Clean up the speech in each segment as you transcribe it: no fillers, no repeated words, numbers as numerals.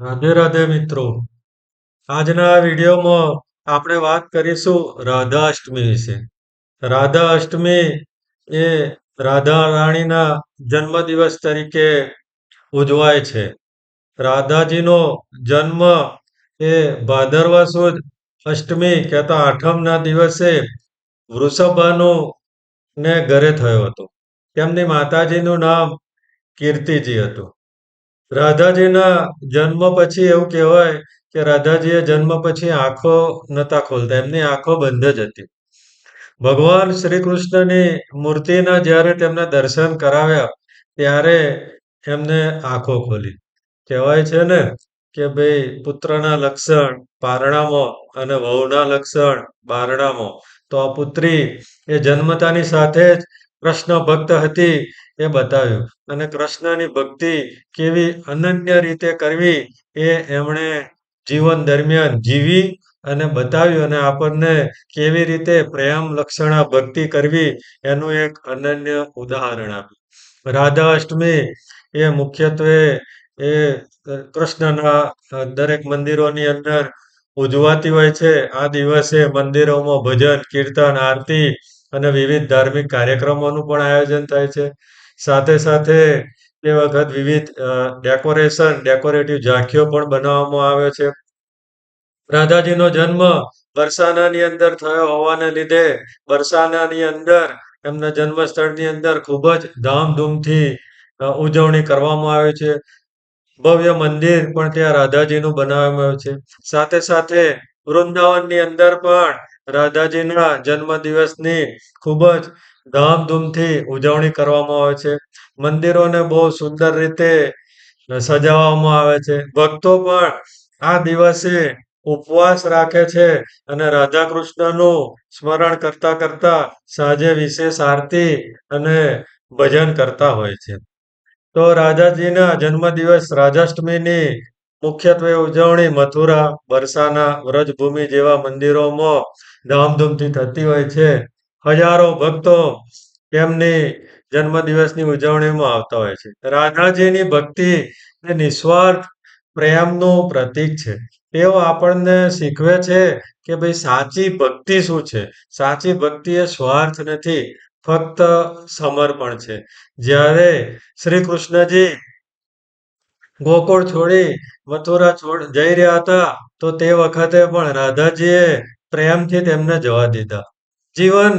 રાધે રાધે મિત્રો. આજના આ વિડીયોમાં આપણે વાત કરીશું રાધા અષ્ટમી વિશે. રાધા અષ્ટમી એ રાધા રાણીના જન્મદિવસ તરીકે ઉજવાય છે. રાધાજીનો જન્મ એ ભાદરવા સુદ અષ્ટમી કહેતા આઠમના દિવસે વૃષભાનું ને ઘરે થયો હતો. તેમની માતાજીનું નામ કીર્તિજી હતું. રાધાજીના જન્મ પછી એવું કહેવાય કે રાધાજીએ જન્મ પછી આંખો નતા ખોલતા, એમની આંખો બંધ જ હતી. ભગવાન શ્રી કૃષ્ણની મૂર્તિના જ્યારે તેમને દર્શન કરાવ્યા ત્યારે એમને આંખો ખોલી. કહેવાય છે ને કે ભાઈ પુત્રના લક્ષણ પારણામાં અને વહુના લક્ષણ બારણામાં. તો આ પુત્રી એ જન્મતાની સાથે જ કૃષ્ણ ભક્ત હતી એ બતાવ્યું. અને કૃષ્ણની ભક્તિ કેવી અનન્ય રીતે કરવી એ એમણે જીવન દરમિયાન જીવી અને બતાવ્યું, અને આપણને કેવી રીતે પ્રેમ લક્ષણા ભક્તિ કરવી એનું એક અનન્ય ઉદાહરણ આપ્યું. રાધા અષ્ટમી એ મુખ્યત્વે એ કૃષ્ણના દરેક મંદિરોની અંદર ઉજવાતી હોય છે. આ દિવસે મંદિરોમાં ભજન, કીર્તન, આરતી અને વિવિધ ધાર્મિક કાર્યક્રમોનું પણ આયોજન થાય છે. સાથે સાથે એ વખત વિવિધ ડેકોરેટિવ ઝાંખીઓ પણ બનાવવામાં આવે છે. રાધાજીનો જન્મ બરસાનાની અંદર થયો હોવાને લીધે બરસાનાની અંદર એમના જન્મસ્થળની અંદર ખૂબ જ ધામધૂમથી ઉજવણી કરવામાં આવે છે. ભવ્ય મંદિર પણ ત્યાં રાધાજીનું બનાવવામાં આવ્યું છે. સાથે સાથે વૃંદાવનની અંદર પણ રાધાજીના જન્મદિવસની ખૂબ જ ધામધૂમથી ઉજવણી કરવામાં આવે છે. મંદિરોને બહુ સુંદર રીતે સજાવવામાં આવે છે. ભક્તો પણ આ દિવસે ઉપવાસ રાખે છે અને રાધા કૃષ્ણનું સ્મરણ કરતા કરતા સાંજે વિશેષ આરતી અને ભજન કરતા હોય છે. તો રાધાજીના જન્મદિવસ રાજાષ્ટમીની મુખ્યત્વે ઉજવણી મથુરા, બરસાના, વ્રજભૂમિ જેવા મંદિરોમાં ધામધૂમથી થતી હોય છે. હજારો ભક્તો તેમની જન્મદિવસની ઉજવણીમાં આવતા હોય છે. રાધાજીની ભક્તિ એ નિસ્વાર્થ પ્રેમનું પ્રતીક છે. તેઓ આપણને શીખવે છે કે ભાઈ સાચી ભક્તિ શું છે. સાચી ભક્તિ એ સ્વાર્થ નથી, ફક્ત સમર્પણ છે. જ્યારે શ્રી કૃષ્ણજી ગોકુળ છોડી મથુરા જઈ રહ્યા હતા તો તે વખતે પણ રાધાજીએ પ્રેમથી તેમને જવા દીધા. જીવન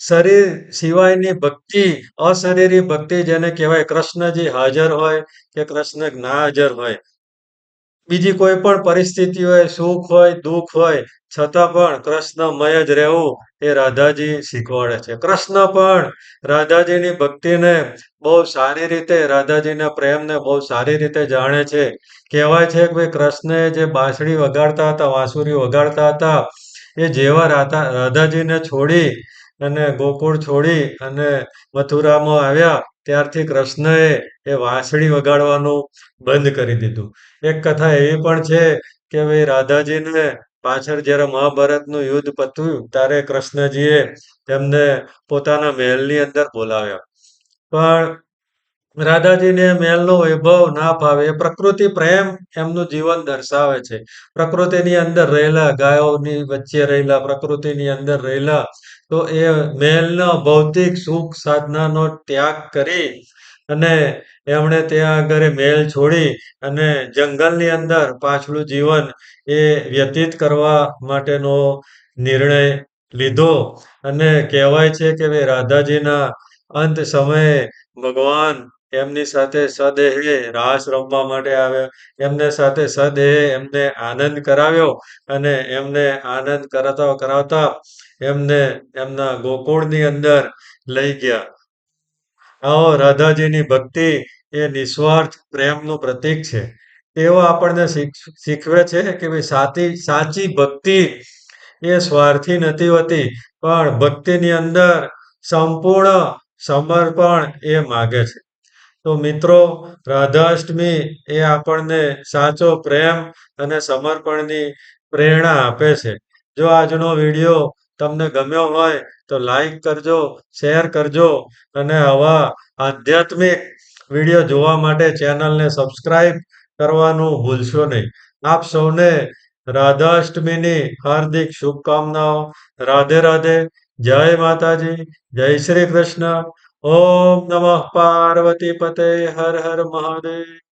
શરીર સિવાયની ભક્તિ, અશરીરી ભક્તિ જેને કહેવાય, કૃષ્ણજી હાજર હોય કે કૃષ્ણ ના હાજર હોય, બીજી કોઈ પણ પરિસ્થિતિ હોય, સુખ હોય, દુઃખ હોય, છતાં પણ કૃષ્ણમય જ રહેવું એ રાધાજી શીખવાડે છે. કૃષ્ણ પણ રાધાજીની ભક્તિને બહુ સારી રીતે, રાધાજીના પ્રેમને બહુ સારી રીતે જાણે છે. કહેવાય છે કે ભાઈ કૃષ્ણએ જે બાંસળી વગાડતા હતા, વાંસુરી વગાડતા હતા, એ જેવા રાધાજીને છોડી અને ગોકુળ છોડી અને મથુરામાં આવ્યા ત્યારથી કૃષ્ણએ એ વાંસળી વગાડવાનું બંધ કરી દીધું. એક કથા એવી પણ છે કે ભાઈ રાધાજીને પાછળ જ્યારે મહાભારતનું યુદ્ધ પત્યું ત્યારે કૃષ્ણજીએ તેમને પોતાના મહેલની અંદર બોલાવ્યા. પણ રાધાજીને મહેલનો વૈભવ ના ફાવે. એ પ્રકૃતિ પ્રેમ એમનું જીવન દર્શાવે છે. પ્રકૃતિની અંદર રહેલા, ગાયોની વચ્ચે રહેલા, પ્રકૃતિની અંદર રહેલા, તો એ મહેલનો ભૌતિક સુખ સાધનાનો ત્યાગ કરી અને એમણે ત્યાં આગળ મહેલ છોડી અને જંગલની અંદર પાછલું જીવન એ વ્યતીત કરવા માટેનો નિર્ણય લીધો. અને કહેવાય છે કે ભાઈ રાધાજીના અંત સમયે ભગવાન એમની સાથે સદેહે રાસ રમવા માટે આવ્યા. એમને સાથે સદેહે એમને આનંદ કરાવ્યો અને એમને આનંદ કરાવતા કરાવતા એમને એમના ગોકુળની અંદર લઈ ગયા. આવો રાધાજીની ભક્તિ એ નિસ્વાર્થ પ્રેમનું પ્રતીક છે. તેઓ આપણને શીખવે છે કે ભાઈ સાચી ભક્તિ એ સ્વાર્થી નથી હોતી, પણ ભક્તિની અંદર સંપૂર્ણ સમર્પણ એ માગે છે. તો મિત્રો, રાધાષ્ટમી એ આપણને સાચો પ્રેમ અને સમર્પણની પ્રેરણા આપે છે. જો આજનો વિડીયો તમને ગમ્યો હોય તો લાઈક કરજો, શેર કરજો અને આવા આધ્યાત્મિક વિડીયો જોવા માટે ચેનલને સબસ્ક્રાઈબ કરવાનું ભૂલશો નહીં. આપ સૌને રાધાષ્ટમીની હાર્દિક શુભકામનાઓ. રાધે રાધે. જય માતાજી. જય શ્રી કૃષ્ણ. ઓમ નમઃ પાર્વતી પતે. હર હર મહાદેવ.